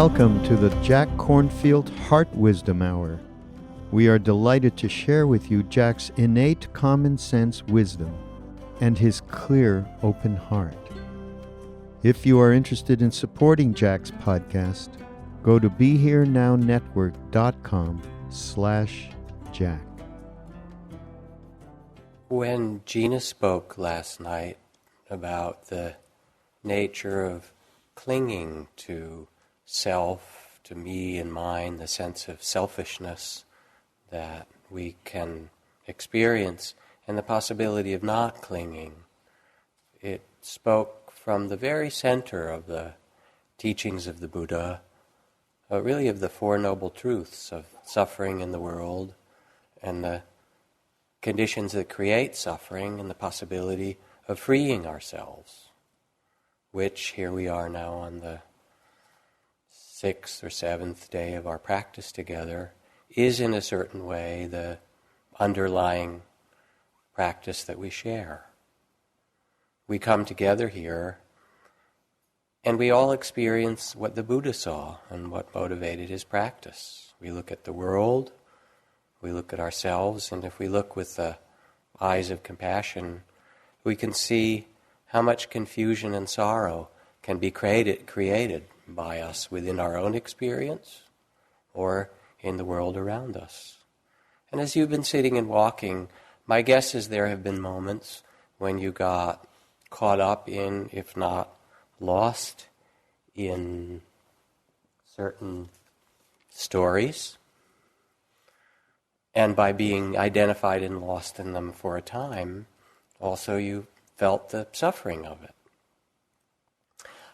Welcome to the Jack Kornfield Heart Wisdom Hour. We are delighted to share with you Jack's innate common sense wisdom and his clear, open heart. If you are interested in supporting Jack's podcast, go to BeHereNowNetwork.com/Jack. When Gina spoke last night about the nature of clinging to self, to me and mine, the sense of selfishness that we can experience, and the possibility of not clinging, it spoke from the very center of the teachings of the Buddha, really of the Four Noble Truths of suffering in the world and the conditions that create suffering and the possibility of freeing ourselves, which here we are now on the 6th or 7th day of our practice together, is in a certain way the underlying practice that we share. We come together here and we all experience what the Buddha saw and what motivated his practice. We look at the world, we look at ourselves, and if we look with the eyes of compassion, we can see how much confusion and sorrow can be created by us within our own experience or in the world around us. And as you've been sitting and walking, my guess is there have been moments when you got caught up in, if not lost, in certain stories. And by being identified and lost in them for a time, also you felt the suffering of it.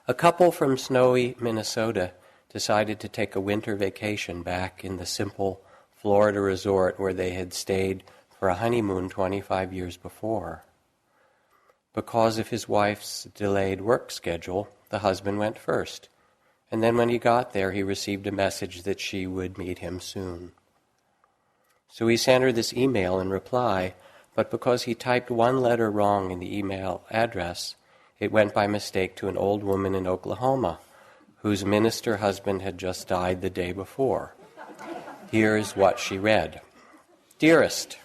A couple from snowy Minnesota decided to take a winter vacation back in the simple Florida resort where they had stayed for a honeymoon 25 years before. Because of his wife's delayed work schedule, the husband went first, and then when he got there, he received a message that she would meet him soon. So he sent her this email in reply, but because he typed one letter wrong in the email address, it went by mistake to an old woman in Oklahoma whose minister husband had just died the day before. Here's what she read. Dearest,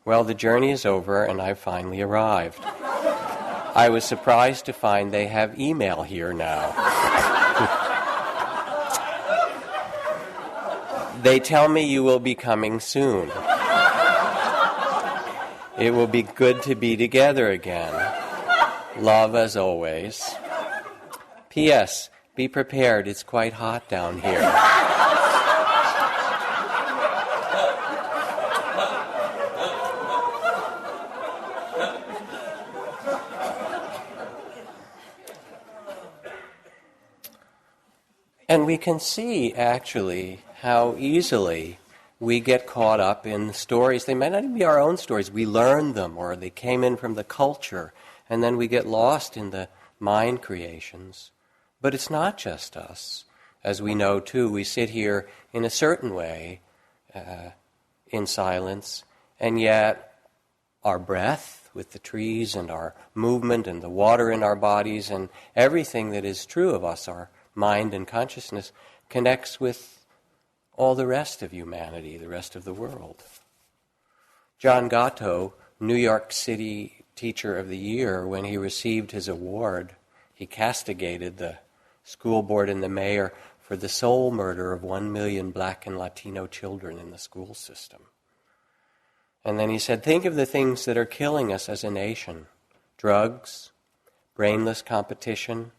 well, the journey is over and I've finally arrived. I was surprised to find they have email here now. They tell me you will be coming soon. It will be good to be together again. Love as always. P.S. Be prepared, it's quite hot down here. And we can see, actually, how easily we get caught up in stories. They might not even be our own stories. We learned them, or they came in from the culture, and then we get lost in the mind creations. But it's not just us. As we know, too, we sit here in a certain way, in silence, and yet our breath with the trees and our movement and the water in our bodies and everything that is true of us, our mind and consciousness, connects with all the rest of humanity, the rest of the world. John Gatto, New York City Teacher of the Year, when he received his award, he castigated the school board and the mayor for the soul murder of 1 million Black and Latino children in the school system. And then he said, think of the things that are killing us as a nation. Drugs, brainless competition,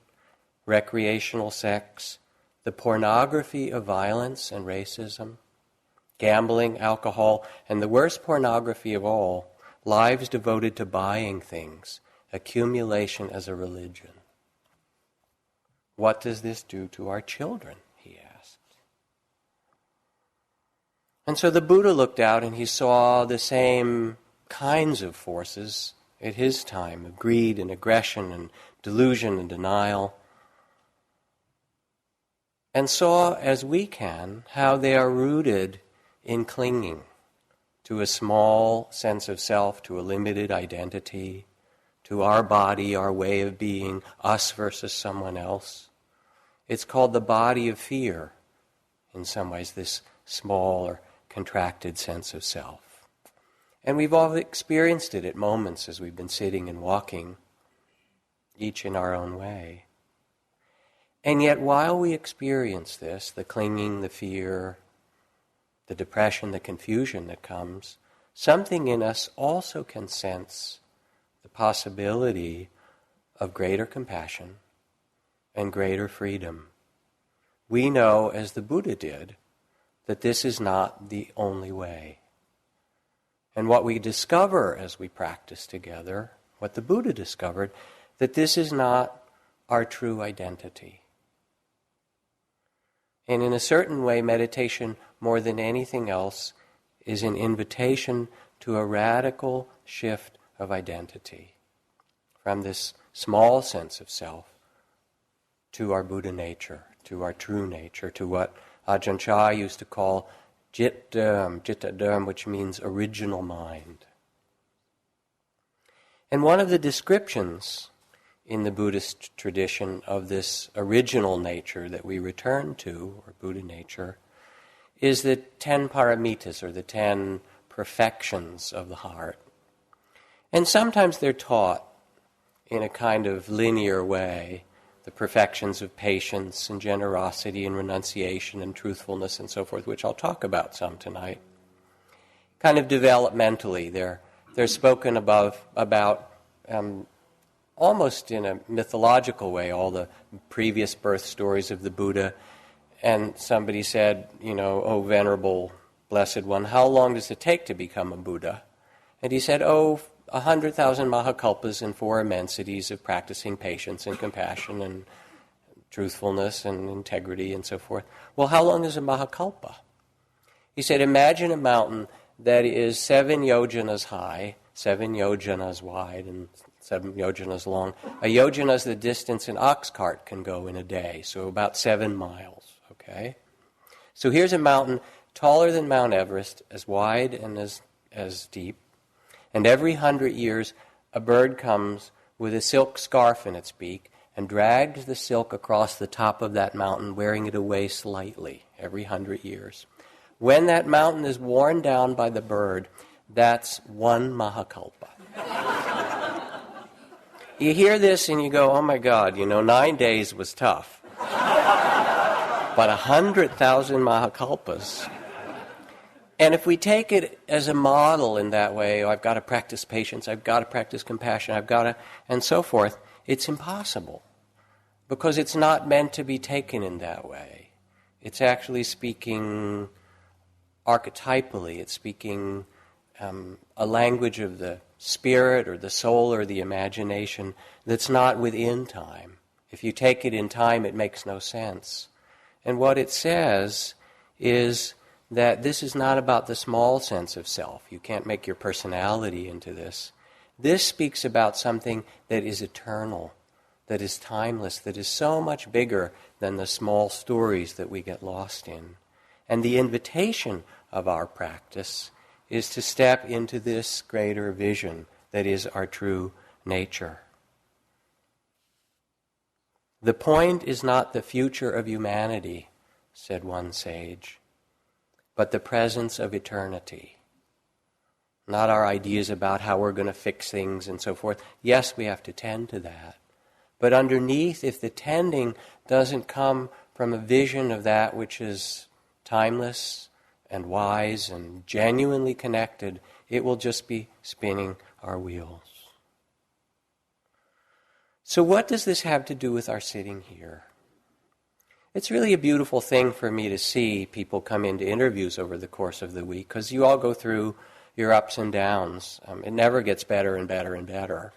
recreational sex, the pornography of violence and racism, gambling, alcohol, and the worst pornography of all, lives devoted to buying things, accumulation as a religion. What does this do to our children, he asked. And so the Buddha looked out and he saw the same kinds of forces at his time, of greed and aggression and delusion and denial, and saw, as we can, how they are rooted in clinging to a small sense of self, to a limited identity, to our body, our way of being, us versus someone else. It's called the body of fear, in some ways, this small or contracted sense of self. And we've all experienced it at moments as we've been sitting and walking, each in our own way. And yet while we experience this, the clinging, the fear, the depression, the confusion that comes, something in us also can sense the possibility of greater compassion and greater freedom. We know, as the Buddha did, that this is not the only way. And what we discover as we practice together, what the Buddha discovered, that this is not our true identity. And in a certain way, meditation, more than anything else, is an invitation to a radical shift of identity from this small sense of self to our Buddha nature, to our true nature, to what Ajahn Chah used to call Jitta-dharma, which means original mind. And one of the descriptions in the Buddhist tradition of this original nature that we return to, or Buddha nature, is the 10 paramitas, or the 10 perfections of the heart. And sometimes they're taught in a kind of linear way, the perfections of patience and generosity and renunciation and truthfulness and so forth, which I'll talk about some tonight. Kind of developmentally, they're spoken about almost in a mythological way, all the previous birth stories of the Buddha. And somebody said, "Oh, venerable, blessed one, how long does it take to become a Buddha?" And he said, 100,000 mahakalpas and 4 immensities of practicing patience and compassion and truthfulness and integrity and so forth. Well, how long is a mahakalpa? He said, imagine a mountain that is 7 yojanas high, 7 yojanas wide, and 7 yojanas long. A yojana is the distance an ox cart can go in a day, so about 7 miles, okay? So here's a mountain taller than Mount Everest, as wide and as deep. And every 100 years, a bird comes with a silk scarf in its beak and drags the silk across the top of that mountain, wearing it away slightly every 100 years. When that mountain is worn down by the bird, that's 1 mahakalpa. You hear this and you go, oh my God, 9 days was tough. But 100,000 mahakalpas. And if we take it as a model in that way, I've got to practice patience, I've got to practice compassion, and so forth, it's impossible. Because it's not meant to be taken in that way. It's actually speaking archetypally, it's speaking a language of the spirit or the soul or the imagination that's not within time. If you take it in time, it makes no sense. And what it says is that this is not about the small sense of self. You can't make your personality into this. This speaks about something that is eternal, that is timeless, that is so much bigger than the small stories that we get lost in. And the invitation of our practice is to step into this greater vision that is our true nature. The point is not the future of humanity, said one sage, but the presence of eternity. Not our ideas about how we're going to fix things and so forth. Yes, we have to tend to that. But underneath, if the tending doesn't come from a vision of that which is timeless and wise and genuinely connected, it will just be spinning our wheels. So what does this have to do with our sitting here? It's really a beautiful thing for me to see people come into interviews over the course of the week, because you all go through your ups and downs. It never gets better and better and better.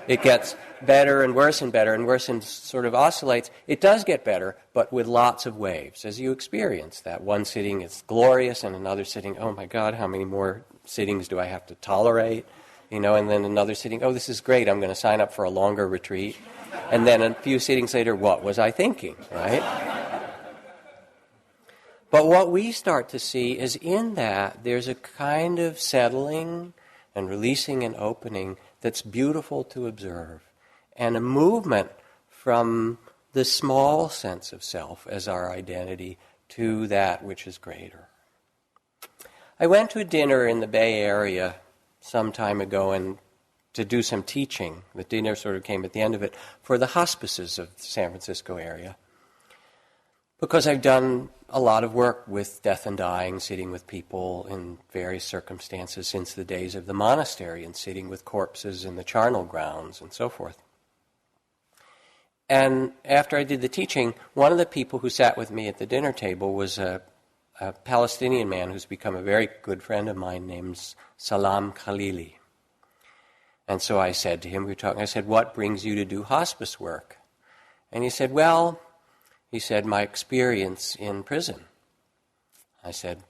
It gets better and worse and sort of oscillates. It does get better, but with lots of waves, as you experience that. One sitting is glorious, and another sitting, oh my God, how many more sittings do I have to tolerate? And then another sitting, oh, this is great, I'm going to sign up for a longer retreat. And then a few sittings later, what was I thinking, right? But what we start to see is in that there's a kind of settling and releasing and opening that's beautiful to observe. And a movement from the small sense of self as our identity to that which is greater. I went to a dinner in the Bay Area some time ago and to do some teaching. The dinner sort of came at the end of it for the hospices of the San Francisco area. Because I've done a lot of work with death and dying, sitting with people in various circumstances since the days of the monastery and sitting with corpses in the charnel grounds and so forth. And after I did the teaching, one of the people who sat with me at the dinner table was a Palestinian man who's become a very good friend of mine named Salam Khalili. And so I said to him, we were talking, I said, what brings you to do hospice work? And he said, well, he said, my experience in prison. I said,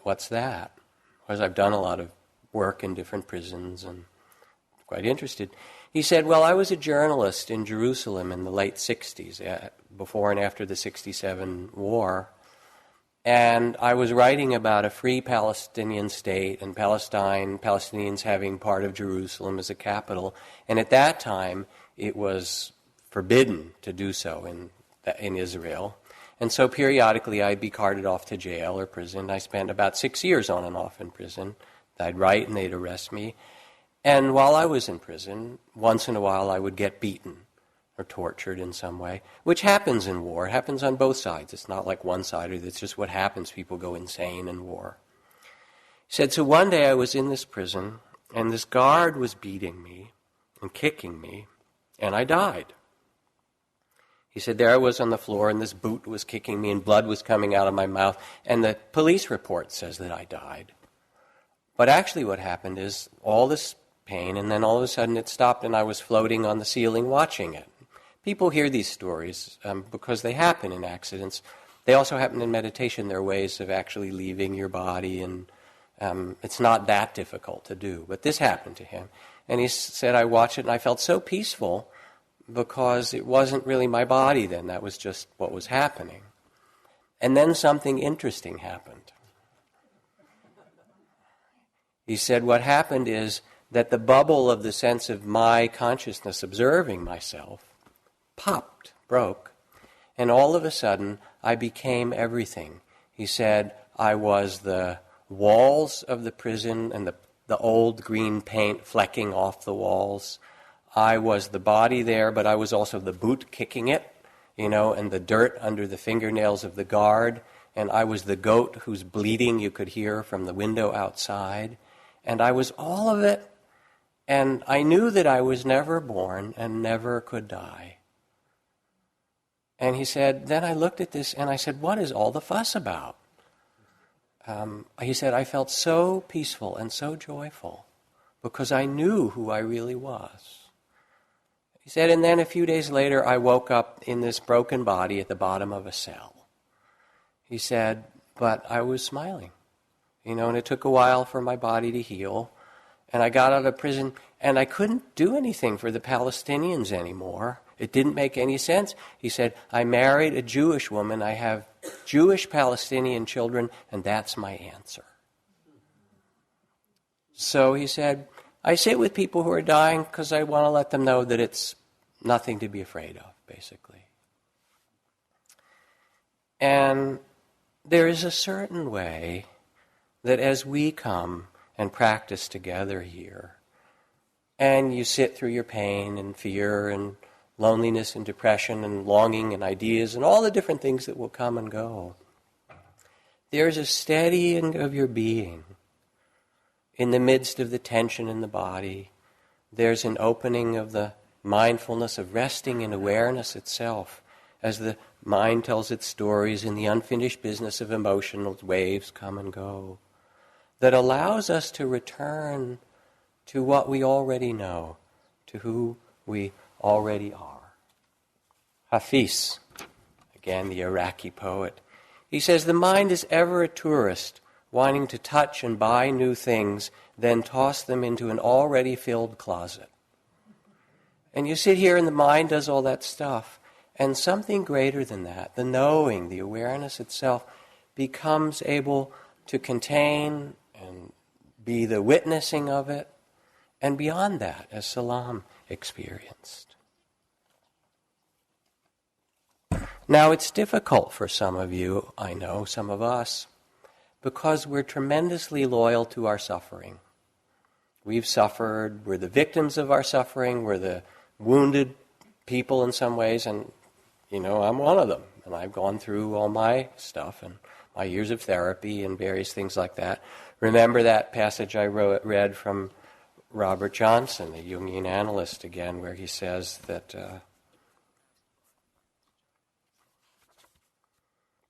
what's that? Because I've done a lot of work in different prisons and quite interested. He said, well, I was a journalist in Jerusalem in the late 60s, before and after the 67 war, and I was writing about a free Palestinian state and Palestinians having part of Jerusalem as a capital, and at that time it was forbidden to do so in Israel. And so periodically I'd be carted off to jail or prison. I spent about 6 years on and off in prison. I'd write and they'd arrest me. And while I was in prison, once in a while I would get beaten or tortured in some way, which happens in war. It happens on both sides. It's not like one-sided. It's just what happens. People go insane in war. He said, so one day I was in this prison, and this guard was beating me and kicking me, and I died. He said, there I was on the floor, and this boot was kicking me, and blood was coming out of my mouth, and the police report says that I died. But actually what happened is all this pain, and then all of a sudden it stopped, and I was floating on the ceiling watching it. People hear these stories because they happen in accidents. They also happen in meditation. There are ways of actually leaving your body, and it's not that difficult to do. But this happened to him. And he said, I watched it, and I felt so peaceful because it wasn't really my body then. That was just what was happening. And then something interesting happened. He said, what happened is that the bubble of the sense of my consciousness observing myself popped, broke, and all of a sudden I became everything. He said, I was the walls of the prison and the old green paint flecking off the walls. I was the body there, but I was also the boot kicking it, and the dirt under the fingernails of the guard, and I was the goat whose bleating you could hear from the window outside, and I was all of it, and I knew that I was never born and never could die. And he said, then I looked at this and I said, what is all the fuss about? He said, I felt so peaceful and so joyful because I knew who I really was. He said, and then a few days later I woke up in this broken body at the bottom of a cell. He said, but I was smiling, and it took a while for my body to heal. And I got out of prison and I couldn't do anything for the Palestinians anymore. It didn't make any sense. He said, I married a Jewish woman, I have Jewish Palestinian children, and that's my answer. So he said, I sit with people who are dying because I want to let them know that it's nothing to be afraid of, basically. And there is a certain way that as we come and practice together here, and you sit through your pain and fear and loneliness and depression and longing and ideas and all the different things that will come and go, there's a steadying of your being. In the midst of the tension in the body, there's an opening of the mindfulness of resting in awareness itself as the mind tells its stories in the unfinished business of emotional waves come and go, that allows us to return to what we already know, to who we already are. Hafiz, again the Iraqi poet, he says, the mind is ever a tourist, wanting to touch and buy new things, then toss them into an already filled closet. And you sit here and the mind does all that stuff, and something greater than that, the knowing, the awareness itself, becomes able to contain and be the witnessing of it, and beyond that, as Salam experienced. Now, it's difficult for some of you, I know, some of us, because we're tremendously loyal to our suffering. We've suffered, we're the victims of our suffering, we're the wounded people in some ways, and, I'm one of them. And I've gone through all my stuff and my years of therapy and various things like that. Remember that passage I read from Robert Johnson, a Jungian analyst again, where he says that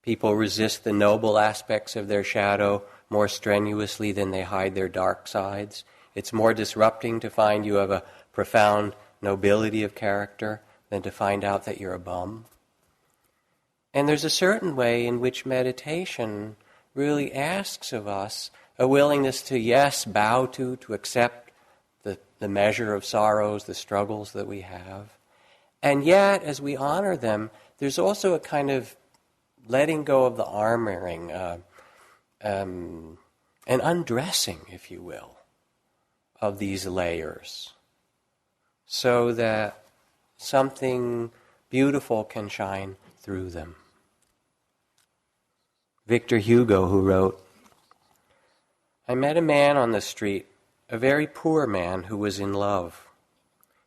people resist the noble aspects of their shadow more strenuously than they hide their dark sides. It's more disrupting to find you have a profound nobility of character than to find out that you're a bum. And there's a certain way in which meditation really asks of us a willingness to, yes, bow to accept the measure of sorrows, the struggles that we have. And yet, as we honor them, there's also a kind of letting go of the armoring, an undressing, if you will, of these layers, so that something beautiful can shine through them. Victor Hugo, who wrote, "I met a man on the street, a very poor man who was in love.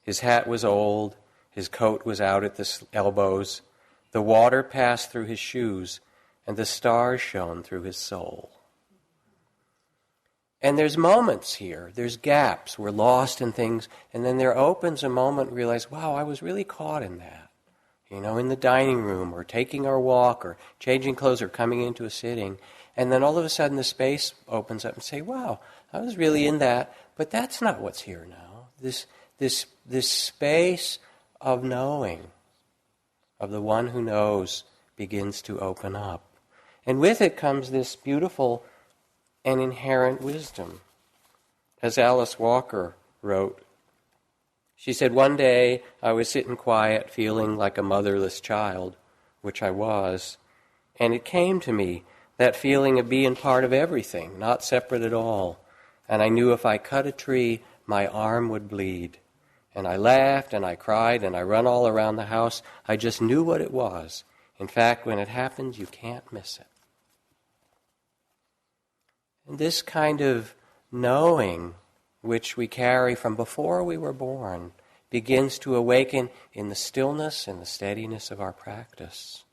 His hat was old, his coat was out at the elbows, the water passed through his shoes, and the stars shone through his soul." And there's moments here, there's gaps, we're lost in things, and then there opens a moment we realize, wow, I was really caught in that. In the dining room, or taking our walk, or changing clothes, or coming into a sitting, and then all of a sudden the space opens up and say, wow, I was really in that, but that's not what's here now. This space of knowing, of the one who knows, begins to open up. And with it comes this beautiful and inherent wisdom. As Alice Walker wrote, she said, "One day I was sitting quiet, feeling like a motherless child," which I was, "and it came to me, that feeling of being part of everything, not separate at all. And I knew if I cut a tree, my arm would bleed. And I laughed and I cried and I run all around the house. I just knew what it was. In fact, when it happens, you can't miss it." And this kind of knowing, which we carry from before we were born, begins to awaken in the stillness and the steadiness of our practice.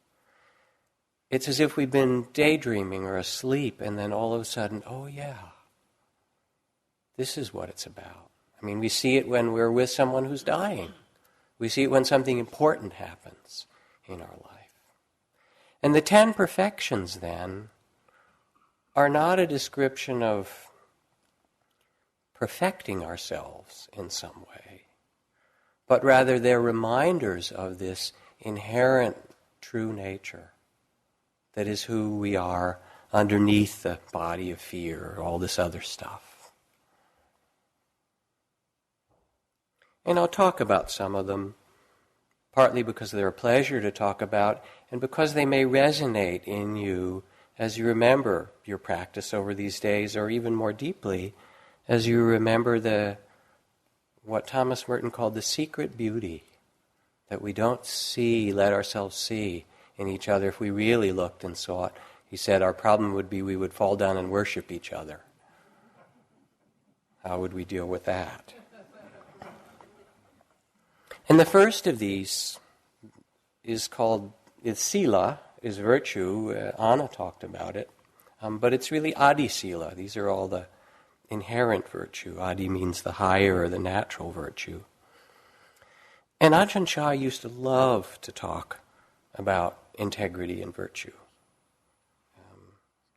It's as if we've been daydreaming or asleep, and then all of a sudden, oh yeah, this is what it's about. I mean, we see it when we're with someone who's dying. We see it when something important happens in our life. And the 10 perfections, then, are not a description of perfecting ourselves in some way, but rather they're reminders of this inherent true nature that is who we are underneath the body of fear, all this other stuff. And I'll talk about some of them, partly because they're a pleasure to talk about, and because they may resonate in you as you remember your practice over these days, or even more deeply, as you remember what Thomas Merton called the secret beauty that we don't let ourselves see in each other if we really looked and saw it. He said our problem would be we would fall down and worship each other. How would we deal with that? And the first of these is sila, is virtue. Anna talked about it. But it's really adi sila. These are all the inherent virtue. Adi means the higher or the natural virtue. And Ajahn Chah used to love to talk about integrity and virtue.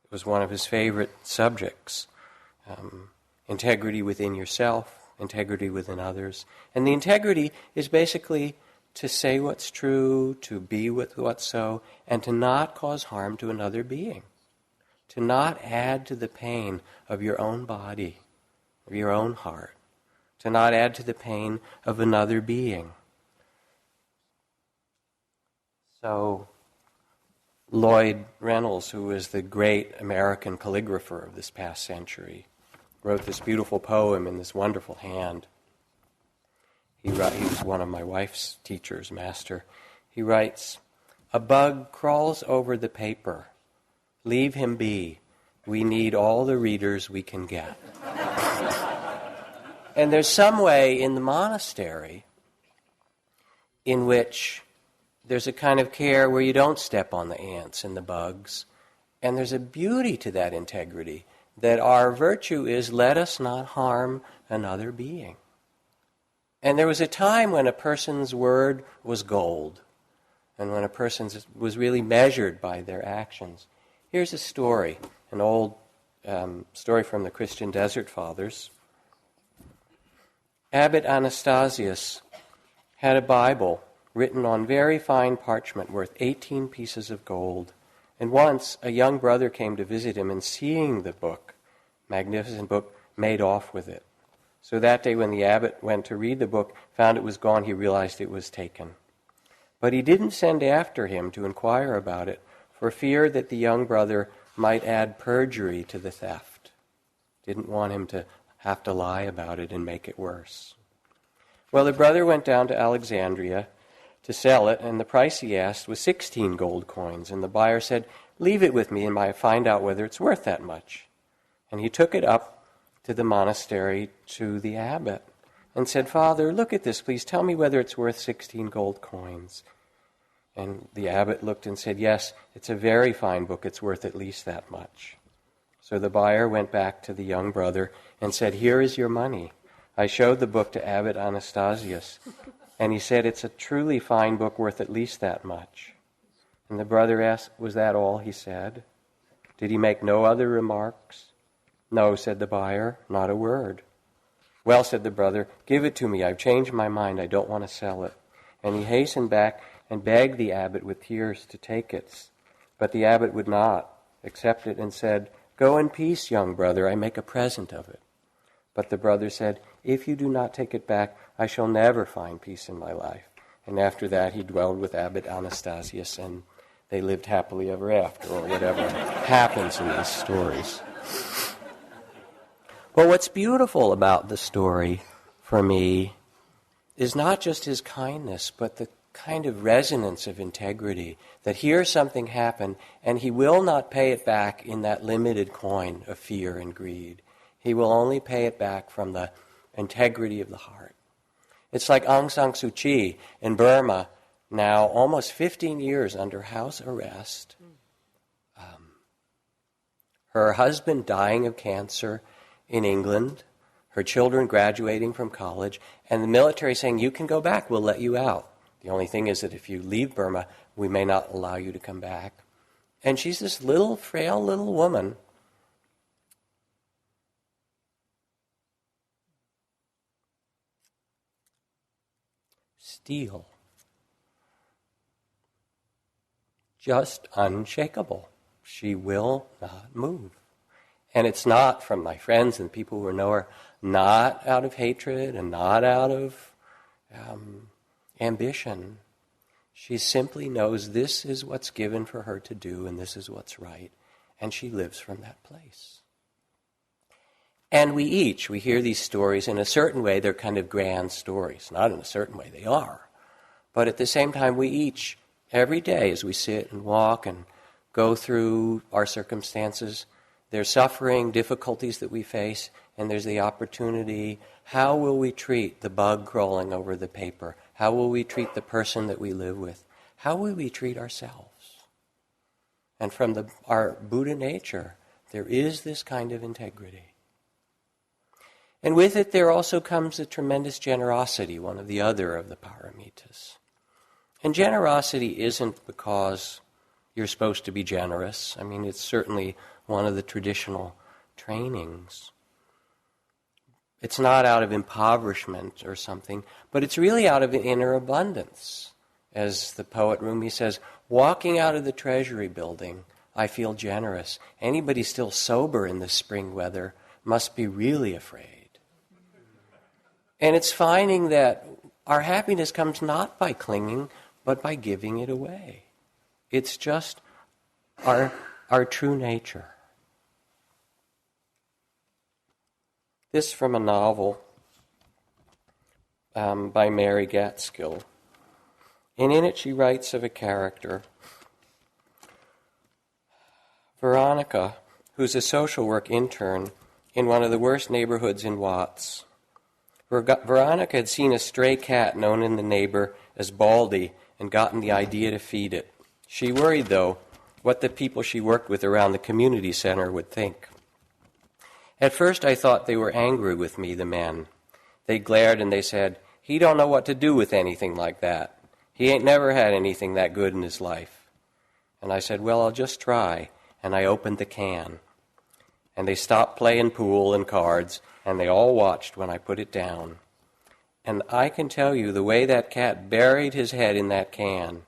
It was one of his favorite subjects. Integrity within yourself, integrity within others. And the integrity is basically to say what's true, to be with what's so, and to not cause harm to another being. To not add to the pain of your own body, of your own heart. To not add to the pain of another being. So, Lloyd Reynolds, who was the great American calligrapher of this past century, wrote this beautiful poem in this wonderful hand. He was one of my wife's teachers, master. He writes, A bug crawls over the paper. Leave him be. We need all the readers we can get. And there's some way in the monastery in which there's a kind of care where you don't step on the ants and the bugs. And there's a beauty to that integrity, that our virtue is let us not harm another being. And there was a time when a person's word was gold, and when a person was really measured by their actions. Here's a story, an old story from the Christian Desert Fathers. Abbot Anastasius had a Bible written on very fine parchment worth 18 pieces of gold. And once a young brother came to visit him, and seeing the book, magnificent book, made off with it. So that day when the abbot went to read the book, found it was gone, he realized it was taken. But he didn't send after him to inquire about it, for fear that the young brother might add perjury to the theft. Didn't want him to have to lie about it and make it worse. Well, the brother went down to Alexandria to sell it, and the price he asked was 16 gold coins. And the buyer said, "Leave it with me and I find out whether it's worth that much." And he took it up to the monastery to the abbot and said, "Father, look at this, please tell me whether it's worth 16 gold coins." And the abbot looked and said, "Yes, it's a very fine book, it's worth at least that much." So the buyer went back to the young brother and said, "Here is your money. I showed the book to Abbot Anastasius, and he said it's a truly fine book worth at least that much." And the brother asked, "Was that all he said? Did he make no other remarks?" "No," said the buyer, "not a word." "Well," said the brother, "give it to me. I've changed my mind. I don't want to sell it." And he hastened back and begged the abbot with tears to take it. But the abbot would not accept it and said, "Go in peace, young brother. I make a present of it." But the brother said, "If you do not take it back, I shall never find peace in my life." And after that he dwelled with Abbot Anastasius, and they lived happily ever after, or whatever happens in these stories. But what's beautiful about the story, for me, is not just his kindness, but the kind of resonance of integrity, that here something happened, and he will not pay it back in that limited coin of fear and greed. He will only pay it back from the integrity of the heart. It's like Aung San Suu Kyi in Burma, now almost 15 years under house arrest. Her husband dying of cancer in England, her children graduating from college, and the military saying, "You can go back, we'll let you out. The only thing is that if you leave Burma, we may not allow you to come back." And she's this little, frail little woman. Steel. Just unshakable. She will not move. And it's not, from my friends and people who know her, not out of hatred and not out of ambition. She simply knows this is what's given for her to do and this is what's right. And she lives from that place. And we hear these stories in a certain way, they're kind of grand stories. Not in a certain way, they are. But at the same time, we each, every day as we sit and walk and go through our circumstances, there's suffering, difficulties that we face, and there's the opportunity. How will we treat the bug crawling over the paper? How will we treat the person that we live with? How will we treat ourselves? And from our Buddha nature, there is this kind of integrity. And with it there also comes a tremendous generosity, one of the other of the paramitas. And generosity isn't because you're supposed to be generous. I mean, it's certainly one of the traditional trainings. It's not out of impoverishment or something, but it's really out of inner abundance. As the poet Rumi says, walking out of the Treasury building, I feel generous. Anybody still sober in the spring weather must be really afraid. And it's finding that our happiness comes not by clinging, but by giving it away. It's just our true nature. This from a novel by Mary Gaitskill. And in it she writes of a character, Veronica, who's a social work intern in one of the worst neighborhoods in Watts. Veronica had seen a stray cat known in the neighbor as Baldy and gotten the idea to feed it. She worried, though, what the people she worked with around the community center would think. At first I thought they were angry with me, the men. They glared and they said, "He don't know what to do with anything like that. He ain't never had anything that good in his life." And I said, "Well, I'll just try." And I opened the can. And they stopped playing pool and cards, and they all watched when I put it down. And I can tell you, the way that cat buried his head in that can,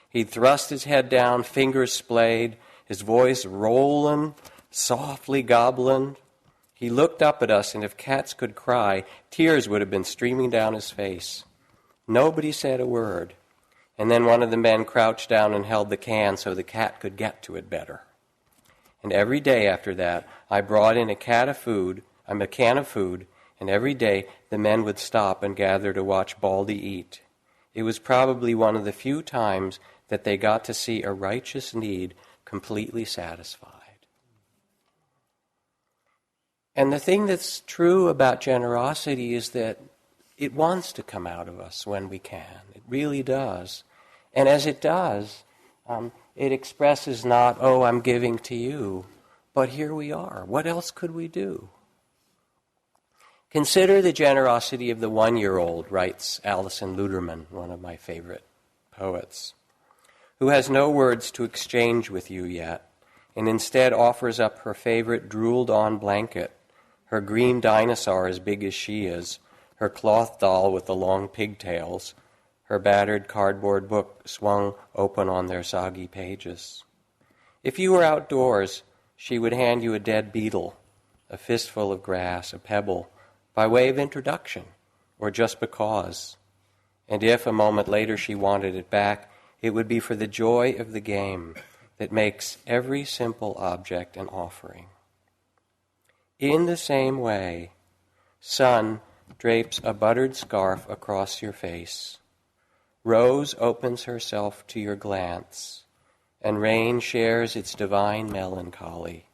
he'd thrust his head down, fingers splayed, his voice rolling, softly gobbling. He looked up at us, and if cats could cry, tears would have been streaming down his face. Nobody said a word. And then one of the men crouched down and held the can so the cat could get to it better. And every day after that, I brought in a can of food, and every day the men would stop and gather to watch Baldy eat. It was probably one of the few times that they got to see a righteous need completely satisfied. And the thing that's true about generosity is that it wants to come out of us when we can. It really does. And as it does, it expresses not, "Oh, I'm giving to you," but here we are. What else could we do? Consider the generosity of the 1-year-old, writes Alison Luderman, one of my favorite poets, who has no words to exchange with you yet, and instead offers up her favorite drooled-on blanket, her green dinosaur as big as she is, her cloth doll with the long pigtails, her battered cardboard book swung open on their soggy pages. If you were outdoors, she would hand you a dead beetle, a fistful of grass, a pebble, by way of introduction, or just because. And if a moment later she wanted it back, it would be for the joy of the game that makes every simple object an offering. In the same way, sun drapes a buttered scarf across your face. Rose opens herself to your glance, and rain shares its divine melancholy.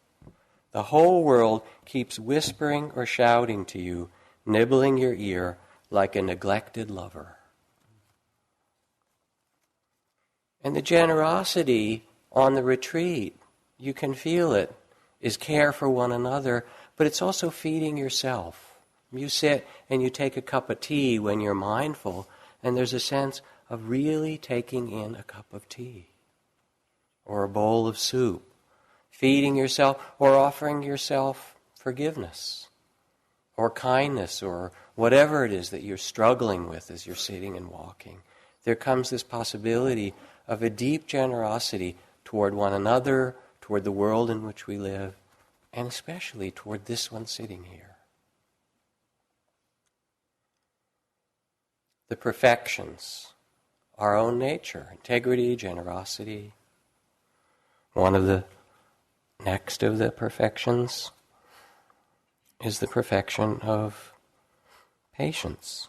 The whole world keeps whispering or shouting to you, nibbling your ear like a neglected lover. And the generosity on the retreat, you can feel it, is care for one another, but it's also feeding yourself. You sit and you take a cup of tea when you're mindful, and there's a sense of really taking in a cup of tea or a bowl of soup, feeding yourself or offering yourself forgiveness or kindness or whatever it is that you're struggling with as you're sitting and walking. There comes this possibility of a deep generosity toward one another, toward the world in which we live, and especially toward this one sitting here. The perfections, our own nature, integrity, generosity. One of the next of the perfections is the perfection of patience.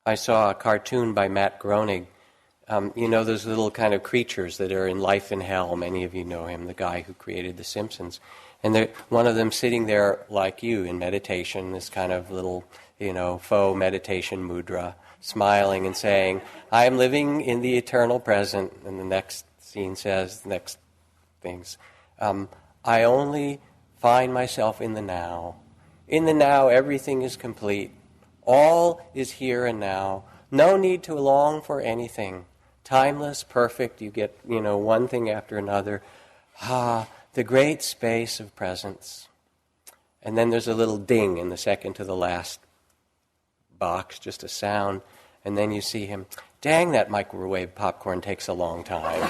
I saw a cartoon by Matt Groening. You know those little kind of creatures that are in Life in Hell. Many of you know him, the guy who created The Simpsons. And one of them sitting there like you in meditation, this kind of little, faux meditation mudra, smiling and saying, "I am living in the eternal present." And the next scene says, next things, "I only find myself in the now. In the now, everything is complete. All is here and now. No need to long for anything. Timeless, perfect, you get, one thing after another. The great space of presence." And then there's a little ding in the second to the last box, just a sound. And then you see him, "Dang, that microwave popcorn takes a long time."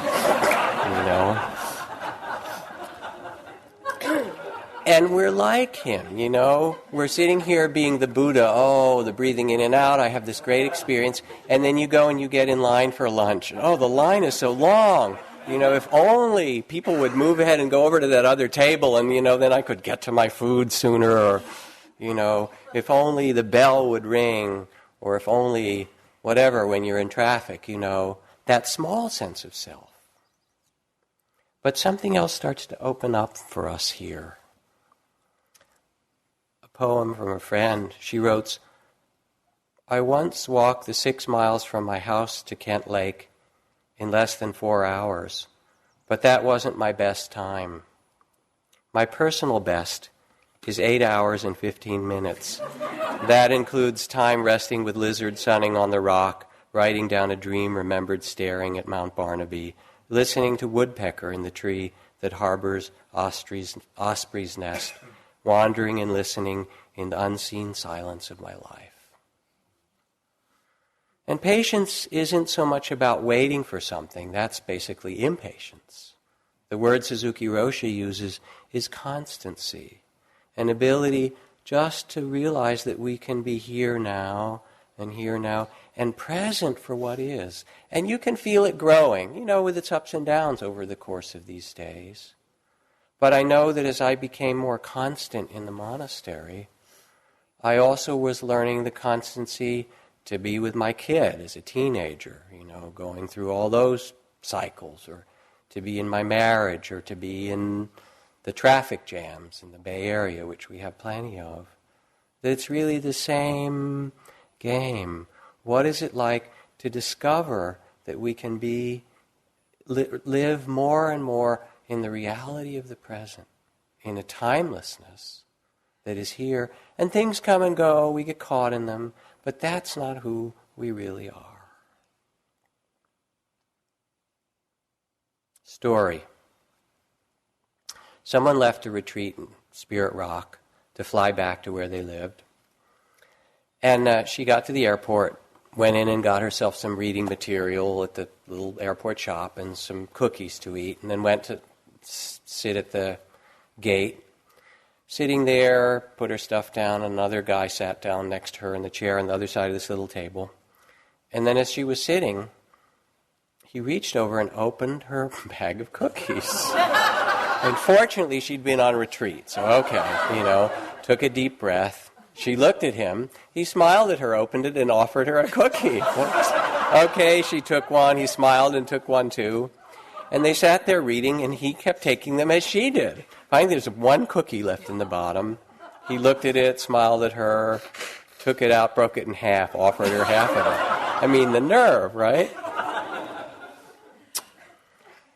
And we're like him, We're sitting here being the Buddha, the breathing in and out, I have this great experience. And then you go and you get in line for lunch. The line is so long. If only people would move ahead and go over to that other table and, then I could get to my food sooner. Or, if only the bell would ring, or if only whatever when you're in traffic, that small sense of self. But something else starts to open up for us here. A poem from a friend. She wrote, "I once walked the 6 miles from my house to Kent Lake in less than 4 hours, but that wasn't my best time. My personal best is 8 hours and 15 minutes. That includes time resting with lizards sunning on the rock, writing down a dream remembered staring at Mount Barnaby, listening to woodpecker in the tree that harbors osprey's nest, wandering and listening in the unseen silence of my life." And patience isn't so much about waiting for something. That's basically impatience. The word Suzuki Roshi uses is constancy, an ability just to realize that we can be here now and present for what is. And you can feel it growing, with its ups and downs over the course of these days. But I know that as I became more constant in the monastery, I also was learning the constancy to be with my kid as a teenager, going through all those cycles, or to be in my marriage, or to be in the traffic jams in the Bay Area, which we have plenty of. That it's really the same game. What is it like to discover that we can live more and more in the reality of the present, in a timelessness that is here, and things come and go, we get caught in them, but that's not who we really are. Story. Someone left a retreat in Spirit Rock to fly back to where they lived. And she got to the airport, went in and got herself some reading material at the little airport shop and some cookies to eat, and then went to sit at the gate. Sitting there, put her stuff down, another guy sat down next to her in the chair on the other side of this little table. And then as she was sitting, he reached over and opened her bag of cookies. And fortunately, she'd been on retreat, so okay, took a deep breath. She looked at him. He smiled at her, opened it, and offered her a cookie. Okay, she took one. He smiled and took one too. And they sat there reading, and he kept taking them as she did. Finally, there's one cookie left in the bottom. He looked at it, smiled at her, took it out, broke it in half, offered her half of it. I mean, the nerve, right?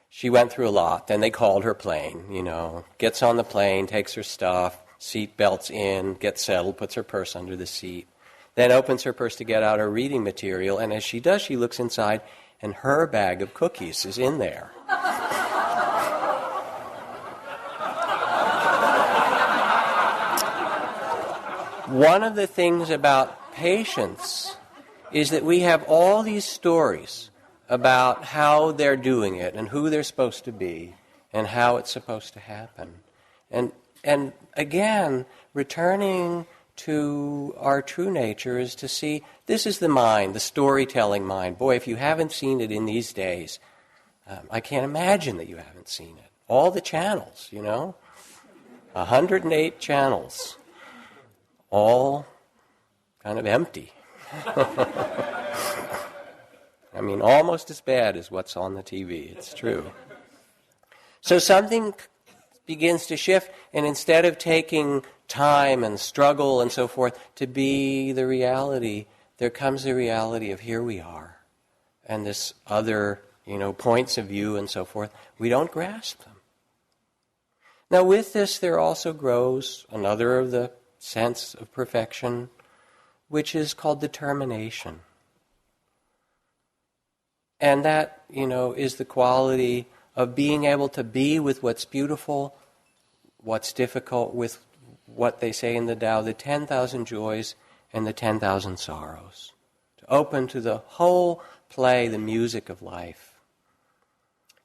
She went through a lot. Then they called her plane, Gets on the plane, takes her stuff, seat belts in, gets settled, puts her purse under the seat. Then opens her purse to get out her reading material, and as she does, she looks inside, and her bag of cookies is in there. One of the things about patience is that we have all these stories about how they're doing it and who they're supposed to be and how it's supposed to happen. And again, returning to our true nature is to see this is the mind, the storytelling mind. Boy, if you haven't seen it in these days, I can't imagine that you haven't seen it. All the channels, 108 channels, all kind of empty. I mean, almost as bad as what's on the TV. It's true. So something begins to shift, and instead of taking time and struggle and so forth to be the reality, there comes the reality of here we are, and this other, points of view and so forth. We don't grasp them. Now with this, there also grows another of the sense of perfection, which is called determination. And that, is the quality of being able to be with what's beautiful, what's difficult, with what they say in the Tao, the 10,000 joys and the 10,000 sorrows. To open to the whole play, the music of life.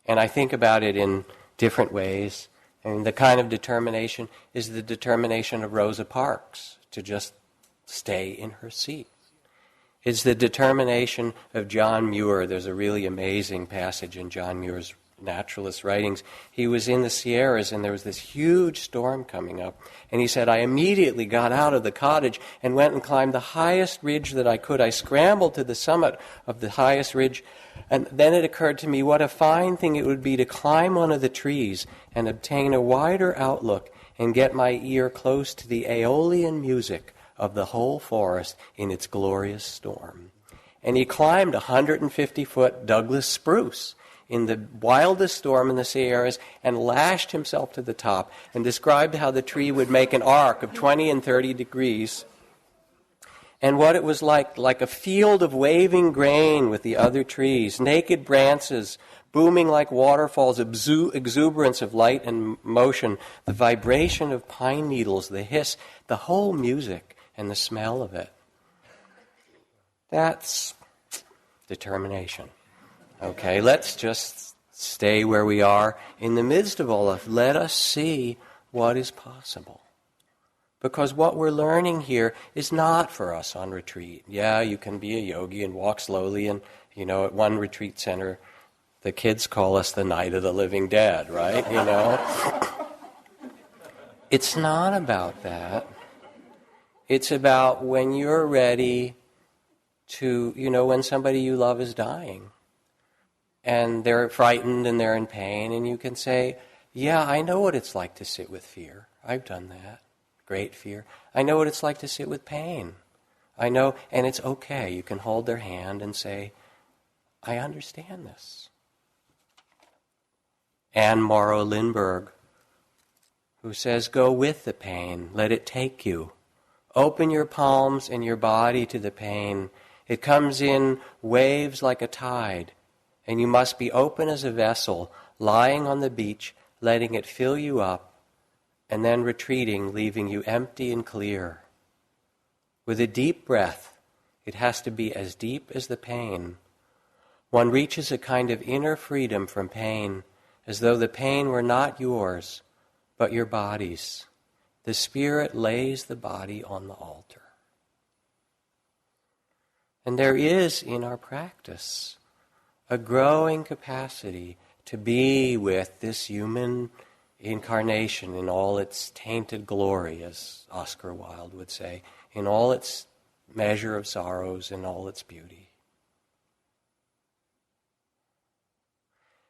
And I think about it in different ways. And the kind of determination is the determination of Rosa Parks to just stay in her seat. It's the determination of John Muir. There's a really amazing passage in John Muir's naturalist writings. He was in the Sierras and there was this huge storm coming up. And he said, I immediately got out of the cottage and went and climbed the highest ridge that I could. I scrambled to the summit of the highest ridge. And then it occurred to me what a fine thing it would be to climb one of the trees and obtain a wider outlook and get my ear close to the aeolian music of the whole forest in its glorious storm. And he climbed a 150-foot Douglas spruce in the wildest storm in the Sierras and lashed himself to the top and described how the tree would make an arc of 20 and 30 degrees and what it was like a field of waving grain with the other trees, naked branches booming like waterfalls, exuberance of light and motion, the vibration of pine needles, the hiss, the whole music and the smell of it. That's determination. Okay, let's just stay where we are in the midst of all of it. Let us see what is possible. Because what we're learning here is not for us on retreat. Yeah, you can be a yogi and walk slowly and, at one retreat center, the kids call us the Night of the Living Dead, right? It's not about that. It's about when you're ready to, when somebody you love is dying and they're frightened and they're in pain, and you can say, yeah, I know what it's like to sit with fear. I've done that. Great fear. I know what it's like to sit with pain. I know, and it's okay. You can hold their hand and say, I understand this. Anne Morrow Lindbergh, who says, go with the pain, let it take you. Open your palms and your body to the pain. It comes in waves like a tide, and you must be open as a vessel, lying on the beach, letting it fill you up, and then retreating, leaving you empty and clear. With a deep breath, it has to be as deep as the pain. One reaches a kind of inner freedom from pain, as though the pain were not yours, but your body's. The spirit lays the body on the altar. And there is in our practice a growing capacity to be with this human incarnation in all its tainted glory, as Oscar Wilde would say, in all its measure of sorrows, in all its beauty.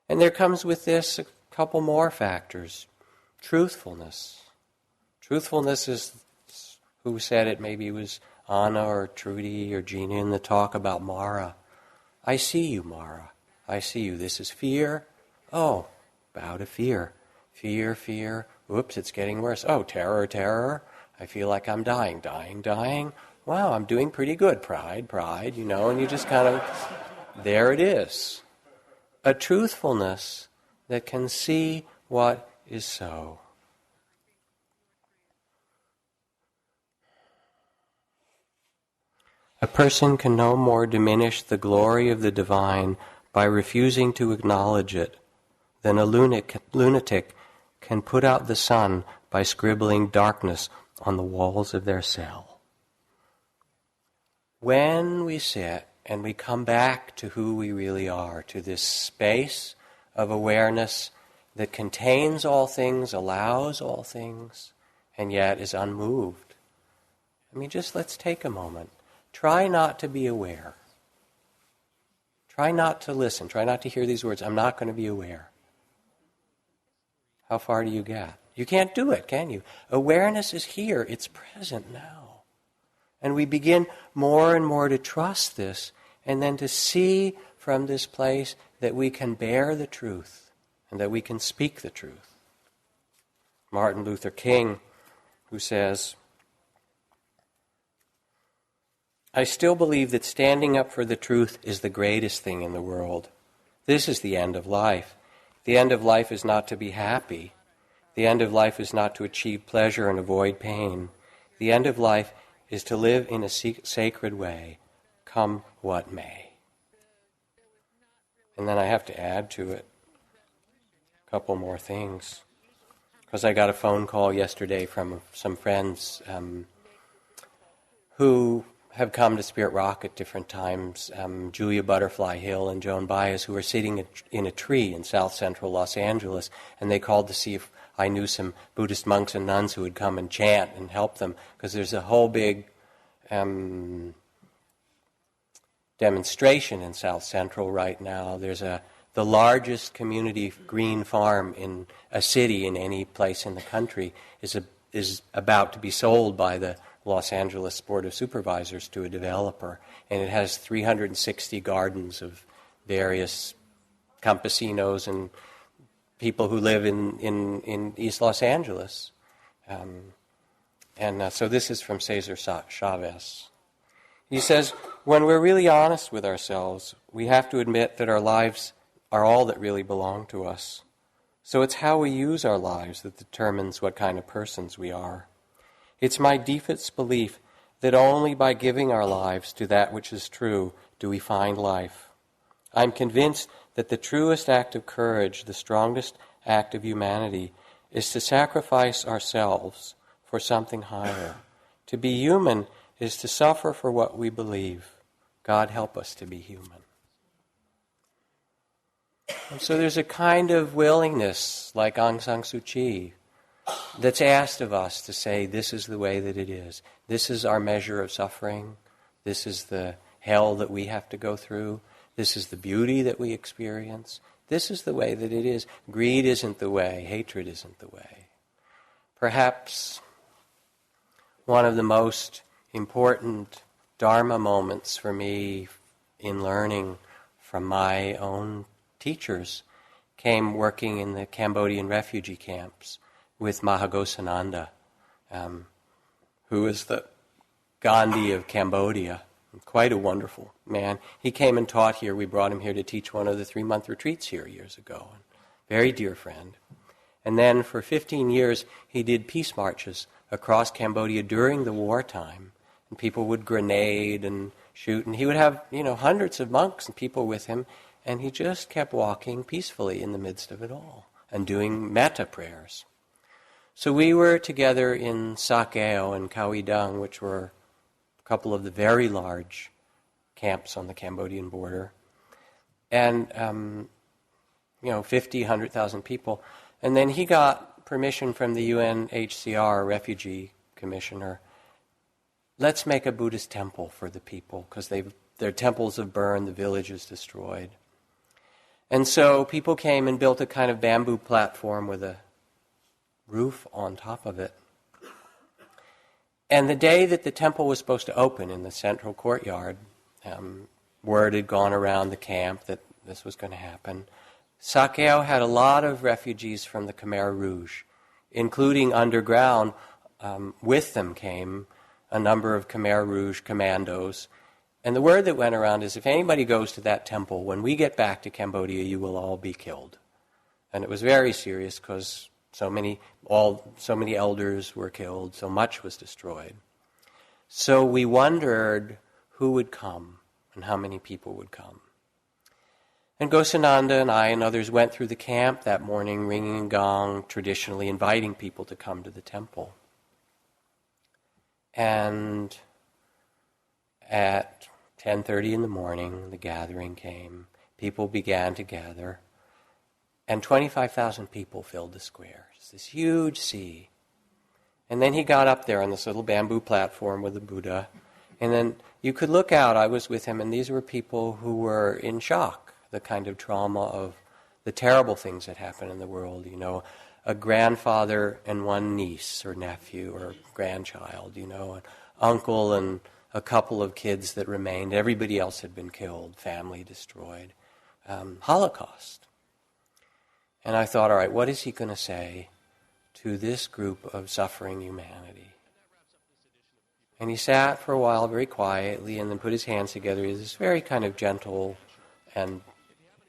And there comes with this a couple more factors. Truthfulness. Truthfulness is, who said it? Maybe it was Anna or Trudy or Gina in the talk about Mara. I see you, Mara. I see you. This is fear. Oh, bow to fear. Fear, fear. Oops, it's getting worse. Oh, terror, terror. I feel like I'm dying, dying, dying. Wow, I'm doing pretty good. Pride, pride, and you just kind of, there it is. A truthfulness that can see what is so. A person can no more diminish the glory of the divine by refusing to acknowledge it than a lunatic can put out the sun by scribbling darkness on the walls of their cell. When we sit and we come back to who we really are, to this space of awareness that contains all things, allows all things, and yet is unmoved. Just let's take a moment. Try not to be aware. Try not to listen. Try not to hear these words. I'm not going to be aware. How far do you get? You can't do it, can you? Awareness is here. It's present now. And we begin more and more to trust this, and then to see from this place that we can bear the truth and that we can speak the truth. Martin Luther King, who says, I still believe that standing up for the truth is the greatest thing in the world. This is the end of life. The end of life is not to be happy. The end of life is not to achieve pleasure and avoid pain. The end of life is to live in a sacred way, come what may. And then I have to add to it a couple more things. Because I got a phone call yesterday from some friends who have come to Spirit Rock at different times, Julia Butterfly Hill and Joan Baez, who were sitting in a tree in south central Los Angeles, and they called to see if I knew some Buddhist monks and nuns who would come and chant and help them, because there's a whole big demonstration in south central right now. There's the largest community green farm in a city in any place in the country is about to be sold by the Los Angeles Board of Supervisors to a developer, and it has 360 gardens of various campesinos and people who live in East Los Angeles. So this is from Cesar Chavez. He says, when we're really honest with ourselves, we have to admit that our lives are all that really belong to us. So it's how we use our lives that determines what kind of persons we are. It's my deepest belief that only by giving our lives to that which is true do we find life. I'm convinced that the truest act of courage, the strongest act of humanity, is to sacrifice ourselves for something higher. To be human is to suffer for what we believe. God help us to be human. And so there's a kind of willingness, like Aung San Suu Kyi, that's asked of us to say, this is the way that it is. This is our measure of suffering. This is the hell that we have to go through. This is the beauty that we experience. This is the way that it is. Greed isn't the way. Hatred isn't the way. Perhaps one of the most important Dharma moments for me in learning from my own teachers came working in the Cambodian refugee camps with Mahagosananda, who is the Gandhi of Cambodia. Quite a wonderful man. He came and taught here. We brought him here to teach one of the 3-month retreats here years ago. Very dear friend. And then for 15 years, he did peace marches across Cambodia during the wartime. And people would grenade and shoot. And he would have, hundreds of monks and people with him. And he just kept walking peacefully in the midst of it all and doing metta prayers. So we were together in Sakeo and Khao-I-Dang, which were a couple of the very large camps on the Cambodian border. And, 50, 100,000 people. And then he got permission from the UNHCR refugee commissioner. Let's make a Buddhist temple for the people, because their temples have burned, the village is destroyed. And so people came and built a kind of bamboo platform with a roof on top of it. And the day that the temple was supposed to open in the central courtyard, word had gone around the camp that this was going to happen. Sakeo had a lot of refugees from the Khmer Rouge, including underground. With them came a number of Khmer Rouge commandos. And the word that went around is, if anybody goes to that temple, when we get back to Cambodia, you will all be killed. And it was very serious because so many elders were killed, so much was destroyed. So we wondered who would come and how many people would come. And Gosananda and I and others went through the camp that morning, ringing a gong, traditionally inviting people to come to the temple. And at 10:30 in the morning, the gathering came. People began to gather. And 25,000 people filled the square. It's this huge sea. And then he got up there on this little bamboo platform with the Buddha. And then you could look out. I was with him, and these were people who were in shock, the kind of trauma of the terrible things that happen in the world. A grandfather and one niece or nephew or grandchild, an uncle and a couple of kids that remained. Everybody else had been killed, family destroyed. Holocaust. And I thought, all right, what is he going to say to this group of suffering humanity? And he sat for a while very quietly and then put his hands together. He was this very kind of gentle and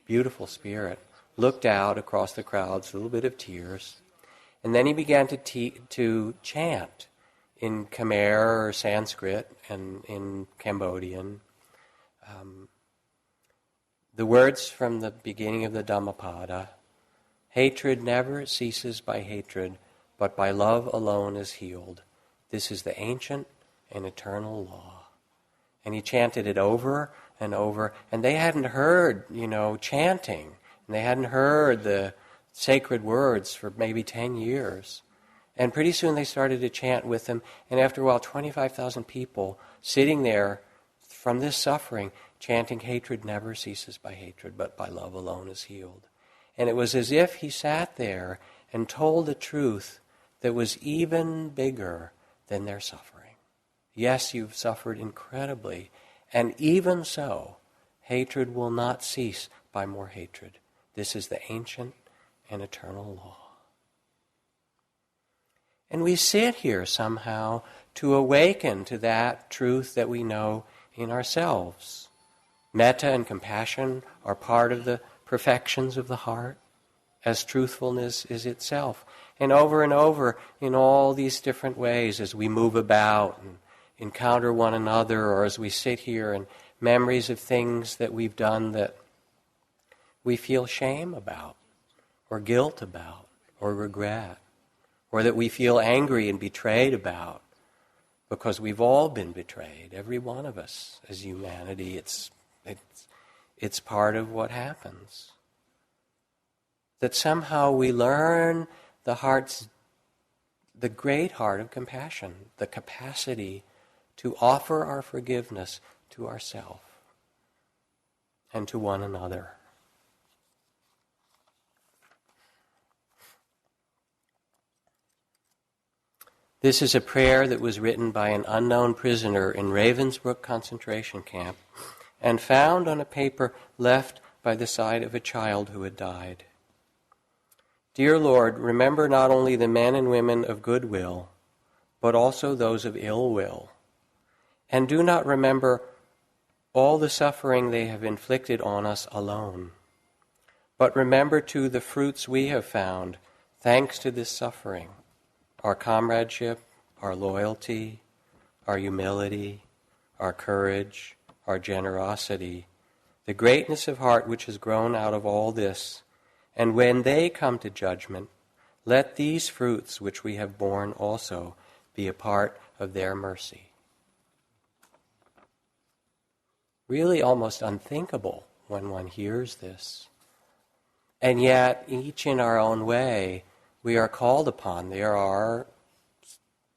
beautiful spirit. Looked out across the crowds, a little bit of tears. And then he began to chant in Khmer or Sanskrit and in Cambodian. The words from the beginning of the Dhammapada: hatred never ceases by hatred, but by love alone is healed. This is the ancient and eternal law. And he chanted it over and over, and they hadn't heard, chanting, and they hadn't heard the sacred words for maybe 10 years. And pretty soon they started to chant with him, and after a while, 25,000 people sitting there from this suffering, chanting, hatred never ceases by hatred, but by love alone is healed. And it was as if he sat there and told a truth that was even bigger than their suffering. Yes, you've suffered incredibly, and even so, hatred will not cease by more hatred. This is the ancient and eternal law. And we sit here somehow to awaken to that truth that we know in ourselves. Metta and compassion are part of the perfections of the heart, as truthfulness is itself. And over in all these different ways, as we move about and encounter one another, or as we sit here and memories of things that we've done that we feel shame about, or guilt about, or regret, or that we feel angry and betrayed about, because we've all been betrayed, every one of us as humanity. It's part of what happens. That somehow we learn the great heart of compassion, the capacity to offer our forgiveness to ourselves and to one another. This is a prayer that was written by an unknown prisoner in Ravensbrück concentration camp and found on a paper left by the side of a child who had died. Dear Lord, remember not only the men and women of goodwill, but also those of ill will. And do not remember all the suffering they have inflicted on us alone, but remember too the fruits we have found thanks to this suffering, our comradeship, our loyalty, our humility, our courage, our generosity, the greatness of heart which has grown out of all this. And when they come to judgment, let these fruits which we have borne also be a part of their mercy. Really almost unthinkable when one hears this. And yet, each in our own way, we are called upon. There are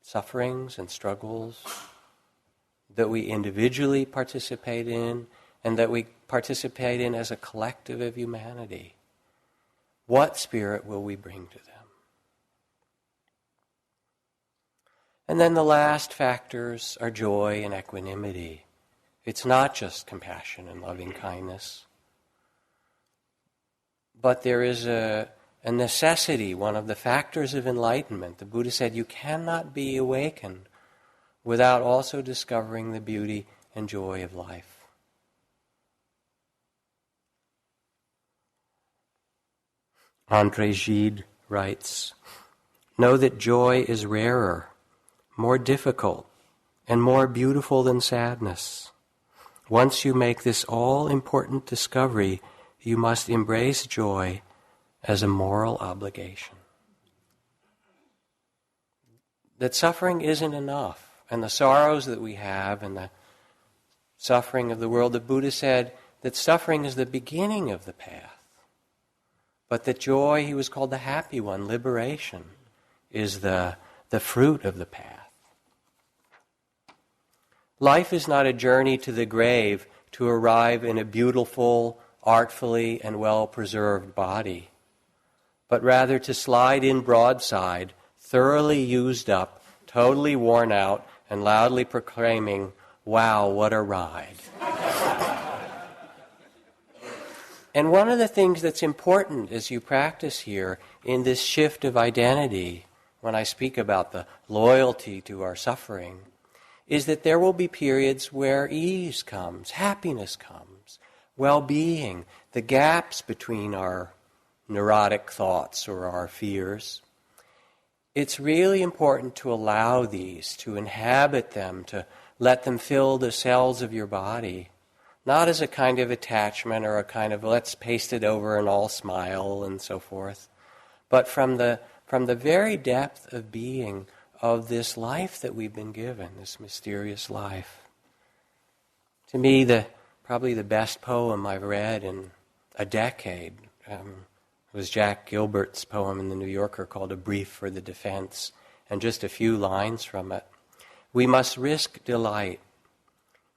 sufferings and struggles that we individually participate in and that we participate in as a collective of humanity. What spirit will we bring to them? And then the last factors are joy and equanimity. It's not just compassion and loving kindness, but there is a necessity, one of the factors of enlightenment. The Buddha said you cannot be awakened without also discovering the beauty and joy of life. André Gide writes, know that joy is rarer, more difficult, and more beautiful than sadness. Once you make this all-important discovery, you must embrace joy as a moral obligation. That suffering isn't enough, and the sorrows that we have and the suffering of the world, the Buddha said that suffering is the beginning of the path, but that joy, he was called the happy one, liberation, is the fruit of the path. Life is not a journey to the grave to arrive in a beautiful, artfully and well-preserved body, but rather to slide in broadside, thoroughly used up, totally worn out, and loudly proclaiming, wow, what a ride. And one of the things that's important as you practice here in this shift of identity, when I speak about the loyalty to our suffering, is that there will be periods where ease comes, happiness comes, well-being, the gaps between our neurotic thoughts or our fears. It's really important to allow these, to inhabit them, to let them fill the cells of your body, not as a kind of attachment or a kind of let's paste it over and all smile and so forth, but from the very depth of being of this life that we've been given, this mysterious life. To me, probably the best poem I've read in a decade was Jack Gilbert's poem in the New Yorker called A Brief for the Defense, and just a few lines from it. We must risk delight.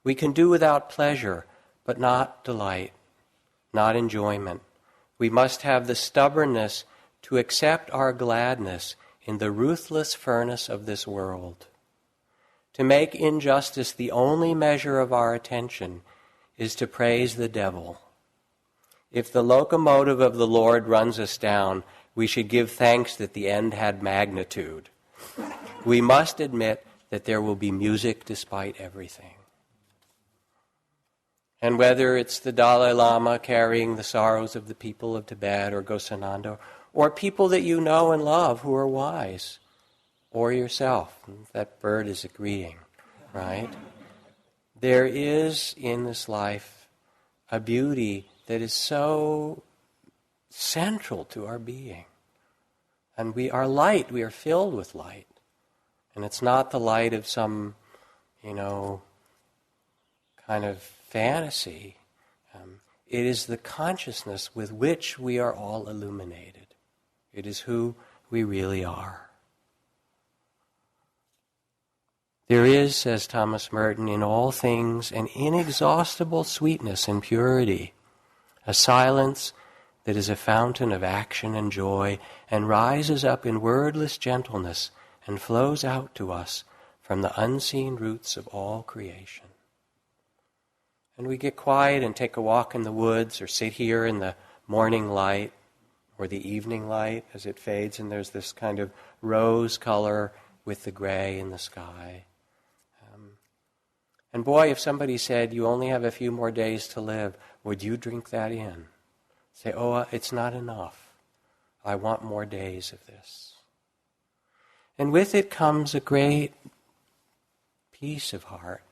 We can do without pleasure, but not delight, not enjoyment. We must have the stubbornness to accept our gladness in the ruthless furnace of this world. To make injustice the only measure of our attention is to praise the devil. If the locomotive of the Lord runs us down, we should give thanks that the end had magnitude. We must admit that there will be music despite everything. And whether it's the Dalai Lama carrying the sorrows of the people of Tibet, or Gosananda, or people that you know and love who are wise, or yourself, that bird is agreeing, right? There is in this life a beauty that is so central to our being. And we are light, we are filled with light. And it's not the light of some, kind of fantasy. It is the consciousness with which we are all illuminated. It is who we really are. There is, says Thomas Merton, in all things an inexhaustible sweetness and purity, a silence that is a fountain of action and joy and rises up in wordless gentleness and flows out to us from the unseen roots of all creation. And we get quiet and take a walk in the woods or sit here in the morning light or the evening light as it fades, and there's this kind of rose color with the gray in the sky. And boy, if somebody said, you only have a few more days to live, would you drink that in? Say, it's not enough. I want more days of this. And with it comes a great peace of heart.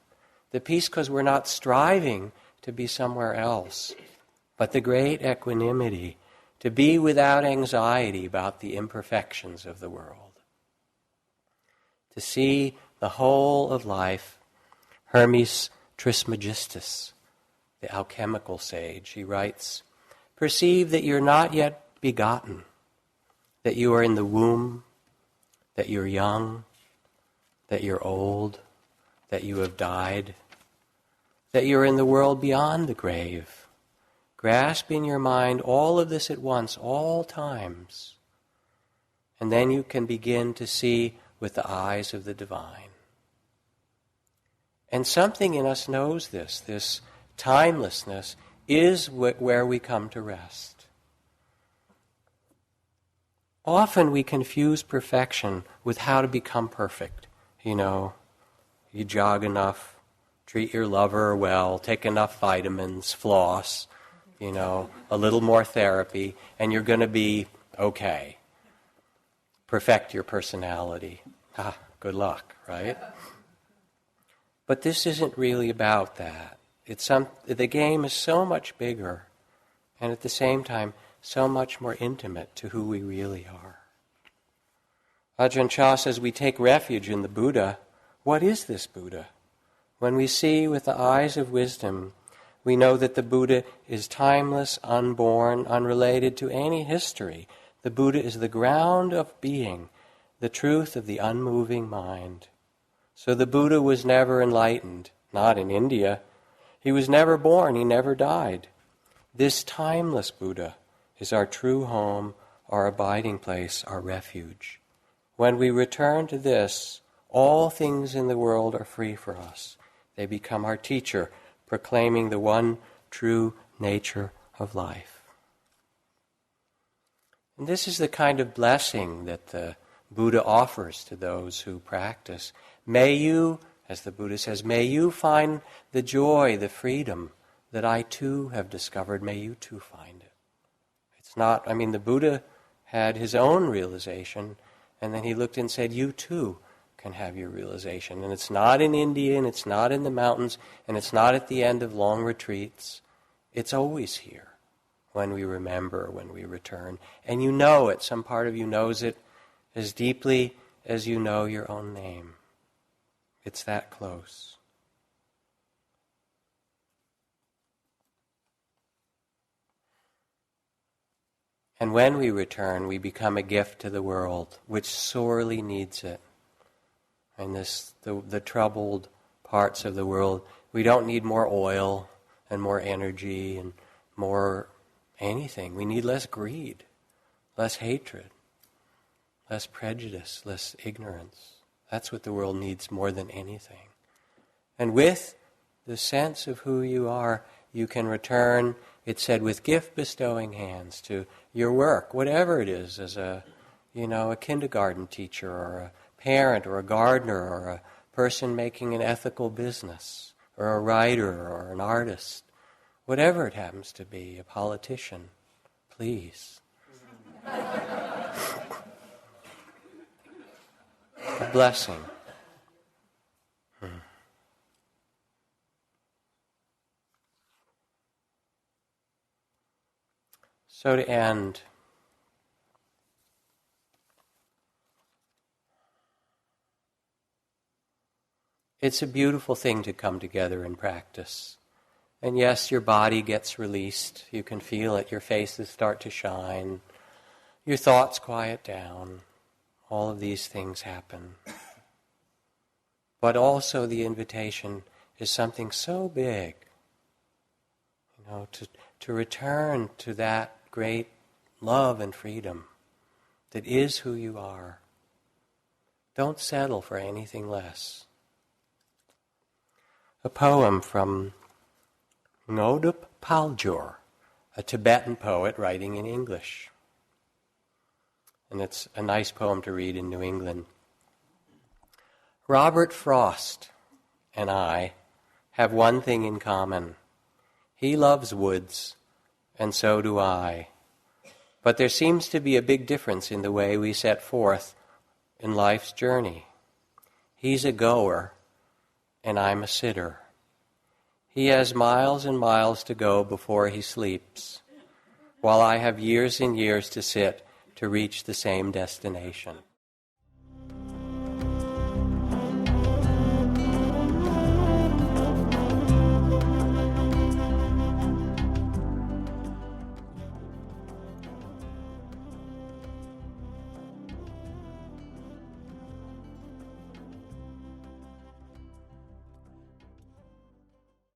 The peace because we're not striving to be somewhere else, but the great equanimity to be without anxiety about the imperfections of the world. To see the whole of life. Hermes Trismegistus, the alchemical sage, he writes, perceive that you're not yet begotten, that you are in the womb, that you're young, that you're old, that you have died, that you're in the world beyond the grave. Grasp in your mind all of this at once, all times, and then you can begin to see with the eyes of the divine. And something in us knows this timelessness is where we come to rest. Often we confuse perfection with how to become perfect. You jog enough, treat your lover well, take enough vitamins, floss, a little more therapy, and you're going to be okay. Perfect your personality. Good luck, right? But this isn't really about that. The game is so much bigger, and at the same time, so much more intimate to who we really are. Ajahn Chah says we take refuge in the Buddha. What is this Buddha? When we see with the eyes of wisdom, we know that the Buddha is timeless, unborn, unrelated to any history. The Buddha is the ground of being, the truth of the unmoving mind. So the Buddha was never enlightened, not in India. He was never born, he never died. This timeless Buddha is our true home, our abiding place, our refuge. When we return to this, all things in the world are free for us. They become our teacher, proclaiming the one true nature of life. And this is the kind of blessing that the Buddha offers to those who practice. May you, as the Buddha says, may you find the joy, the freedom that I too have discovered. May you too find it. The Buddha had his own realization, and then he looked and said, you too can have your realization. And it's not in India, and it's not in the mountains, and it's not at the end of long retreats. It's always here when we remember, when we return. And you know it. Some part of you knows it as deeply as you know your own name. It's that close. And when we return, we become a gift to the world, which sorely needs it. And the troubled parts of the world, we don't need more oil and more energy and more anything. We need less greed, less hatred, less prejudice, less ignorance. That's what the world needs more than anything. And with the sense of who you are, you can return, it said, with gift-bestowing hands to your work, whatever it is, as a kindergarten teacher or a parent or a gardener or a person making an ethical business or a writer or an artist, whatever it happens to be, a politician, please. A blessing. So to end, it's a beautiful thing to come together and practice. And yes, your body gets released. You can feel it. Your faces start to shine. Your thoughts quiet down. All of these things happen. But also the invitation is something so big, to return to that great love and freedom that is who you are. Don't settle for anything less. A poem from Ngodup Paljor, a Tibetan poet writing in English. And it's a nice poem to read in New England. Robert Frost and I have one thing in common. He loves woods, and so do I. But there seems to be a big difference in the way we set forth in life's journey. He's a goer, and I'm a sitter. He has miles and miles to go before he sleeps, while I have years and years to sit to reach the same destination.